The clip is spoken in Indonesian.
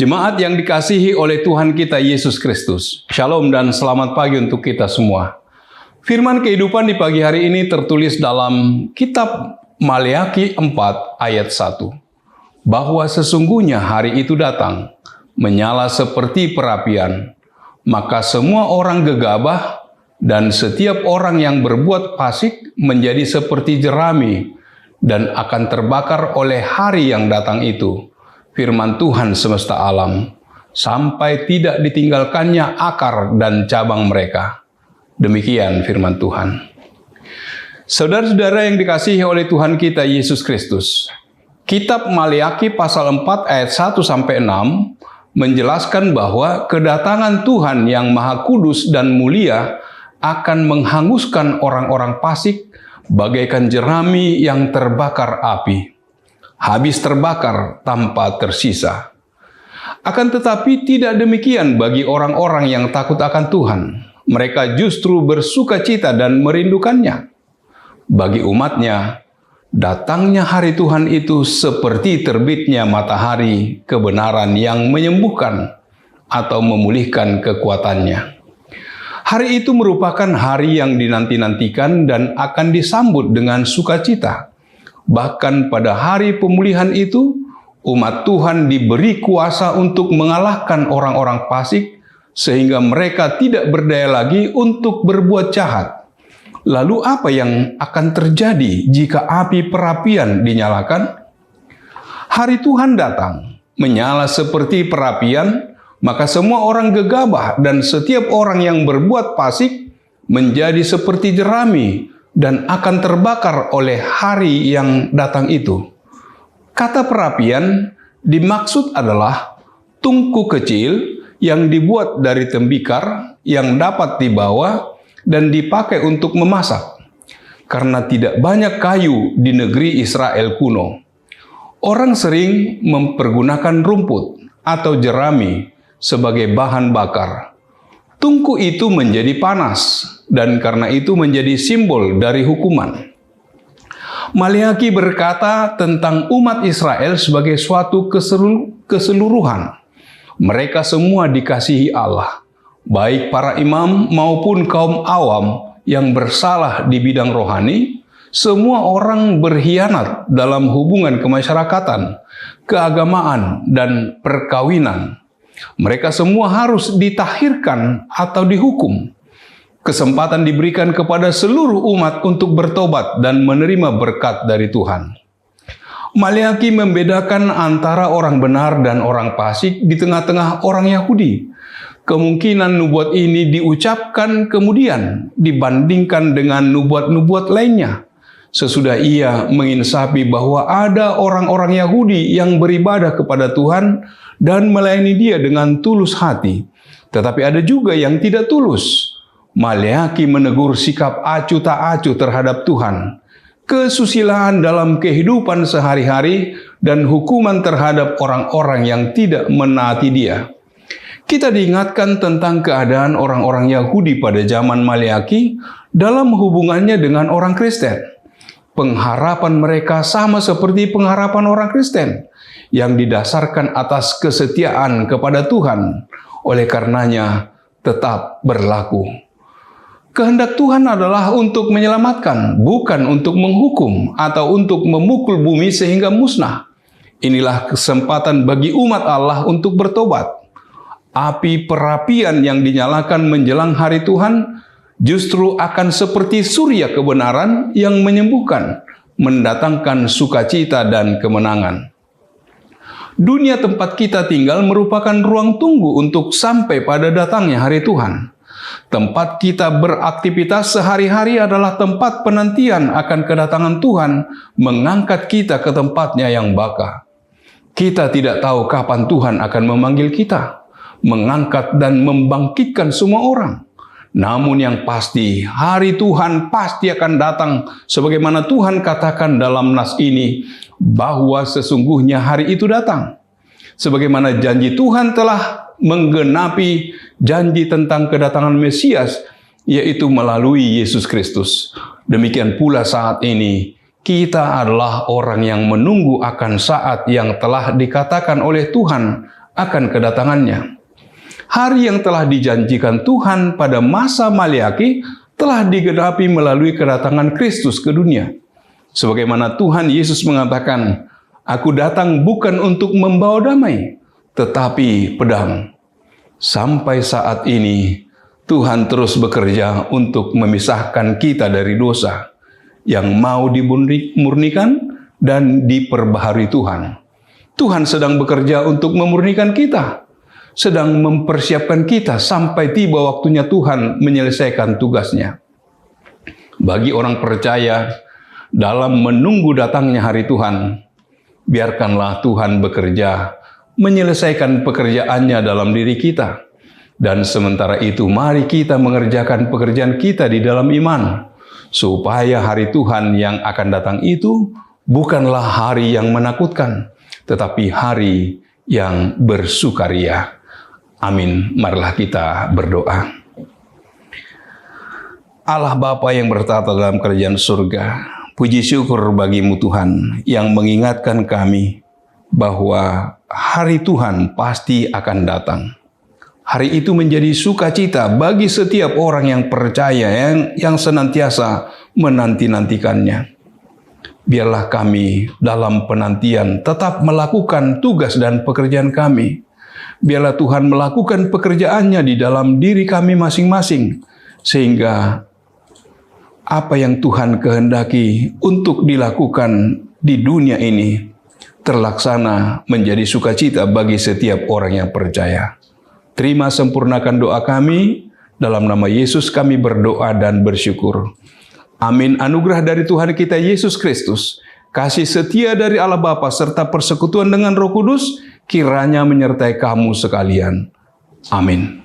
Jemaat yang dikasihi oleh Tuhan kita Yesus Kristus, Shalom dan selamat pagi untuk kita semua. Firman kehidupan di pagi hari ini tertulis dalam kitab Maleakhi 4 ayat 1. Bahwa sesungguhnya hari itu datang, menyala seperti perapian, maka semua orang gegabah dan setiap orang yang berbuat fasik menjadi seperti jerami dan akan terbakar oleh hari yang datang itu. Firman Tuhan semesta alam, sampai tidak ditinggalkannya akar dan cabang mereka. Demikian firman Tuhan. Saudara-saudara yang dikasihi oleh Tuhan kita Yesus Kristus, kitab Maleakhi pasal 4 ayat 1-6 menjelaskan bahwa kedatangan Tuhan yang Maha Kudus dan mulia akan menghanguskan orang-orang fasik bagaikan jerami yang terbakar api. Habis terbakar tanpa tersisa. Akan tetapi tidak demikian bagi orang-orang yang takut akan Tuhan. Mereka justru bersukacita dan merindukannya. Bagi umatnya, datangnya hari Tuhan itu seperti terbitnya matahari kebenaran yang menyembuhkan atau memulihkan kekuatannya. Hari itu merupakan hari yang dinanti-nantikan dan akan disambut dengan sukacita. Bahkan pada hari pemulihan itu, umat Tuhan diberi kuasa untuk mengalahkan orang-orang fasik, sehingga mereka tidak berdaya lagi untuk berbuat jahat. Lalu apa yang akan terjadi jika api perapian dinyalakan? Hari Tuhan datang, menyala seperti perapian, maka semua orang gegabah dan setiap orang yang berbuat fasik menjadi seperti jerami, dan akan terbakar oleh hari yang datang itu. Kata perapian dimaksud adalah tungku kecil yang dibuat dari tembikar yang dapat dibawa dan dipakai untuk memasak. Karena tidak banyak kayu di negeri Israel kuno, orang sering mempergunakan rumput atau jerami sebagai bahan bakar. Tungku itu menjadi panas, dan karena itu menjadi simbol dari hukuman. Maleakhi berkata tentang umat Israel sebagai suatu keseluruhan. Mereka semua dikasihi Allah, baik para imam maupun kaum awam yang bersalah di bidang rohani. Semua orang berkhianat dalam hubungan kemasyarakatan, keagamaan, dan perkawinan. Mereka semua harus ditahirkan atau dihukum. Kesempatan diberikan kepada seluruh umat untuk bertobat dan menerima berkat dari Tuhan. Maleakhi membedakan antara orang benar dan orang fasik di tengah-tengah orang Yahudi. Kemungkinan nubuat ini diucapkan kemudian dibandingkan dengan nubuat-nubuat lainnya. Sesudah ia menginsafi bahwa ada orang-orang Yahudi yang beribadah kepada Tuhan dan melayani Dia dengan tulus hati. Tetapi ada juga yang tidak tulus. Maleakhi menegur sikap acuh tak acuh terhadap Tuhan, kesusilaan dalam kehidupan sehari-hari, dan hukuman terhadap orang-orang yang tidak menaati Dia. Kita diingatkan tentang keadaan orang-orang Yahudi pada zaman Maleakhi dalam hubungannya dengan orang Kristen. Pengharapan mereka sama seperti pengharapan orang Kristen yang didasarkan atas kesetiaan kepada Tuhan. Oleh karenanya tetap berlaku. Kehendak Tuhan adalah untuk menyelamatkan, bukan untuk menghukum atau untuk memukul bumi sehingga musnah. Inilah kesempatan bagi umat Allah untuk bertobat. Api perapian yang dinyalakan menjelang hari Tuhan justru akan seperti surya kebenaran yang menyembuhkan, mendatangkan sukacita dan kemenangan. Dunia tempat kita tinggal merupakan ruang tunggu untuk sampai pada datangnya hari Tuhan. Tempat kita beraktivitas sehari-hari adalah tempat penantian akan kedatangan Tuhan mengangkat kita ke tempatnya yang baka. Kita tidak tahu kapan Tuhan akan memanggil kita, mengangkat dan membangkitkan semua orang. Namun yang pasti, hari Tuhan pasti akan datang sebagaimana Tuhan katakan dalam nas ini, bahwa sesungguhnya hari itu datang. Sebagaimana janji Tuhan telah menggenapi janji tentang kedatangan Mesias, yaitu melalui Yesus Kristus. Demikian pula saat ini, kita adalah orang yang menunggu akan saat yang telah dikatakan oleh Tuhan akan kedatangannya. Hari yang telah dijanjikan Tuhan pada masa Maleaki telah digenapi melalui kedatangan Kristus ke dunia. Sebagaimana Tuhan Yesus mengatakan, "Aku datang bukan untuk membawa damai, tetapi pedang." Sampai saat ini, Tuhan terus bekerja untuk memisahkan kita dari dosa yang mau dimurnikan dan diperbaharui Tuhan. Tuhan sedang bekerja untuk memurnikan kita, sedang mempersiapkan kita sampai tiba waktunya Tuhan menyelesaikan tugasnya. Bagi orang percaya, dalam menunggu datangnya hari Tuhan, biarkanlah Tuhan bekerja, menyelesaikan pekerjaannya dalam diri kita. Dan sementara itu, mari kita mengerjakan pekerjaan kita di dalam iman, supaya hari Tuhan yang akan datang itu bukanlah hari yang menakutkan, tetapi hari yang bersukaria. Amin. Marilah kita berdoa. Allah Bapa yang bertata dalam kerajaan surga, puji syukur bagimu Tuhan yang mengingatkan kami bahwa hari Tuhan pasti akan datang. Hari itu menjadi sukacita bagi setiap orang yang percaya, yang senantiasa menanti-nantikannya. Biarlah kami dalam penantian tetap melakukan tugas dan pekerjaan kami. Biarlah Tuhan melakukan pekerjaannya di dalam diri kami masing-masing, sehingga apa yang Tuhan kehendaki untuk dilakukan di dunia ini terlaksana menjadi sukacita bagi setiap orang yang percaya. Terima sempurnakan doa kami, dalam nama Yesus kami berdoa dan bersyukur. Amin. Anugerah dari Tuhan kita Yesus Kristus, kasih setia dari Allah Bapa serta persekutuan dengan Roh Kudus kiranya menyertai kamu sekalian. Amin.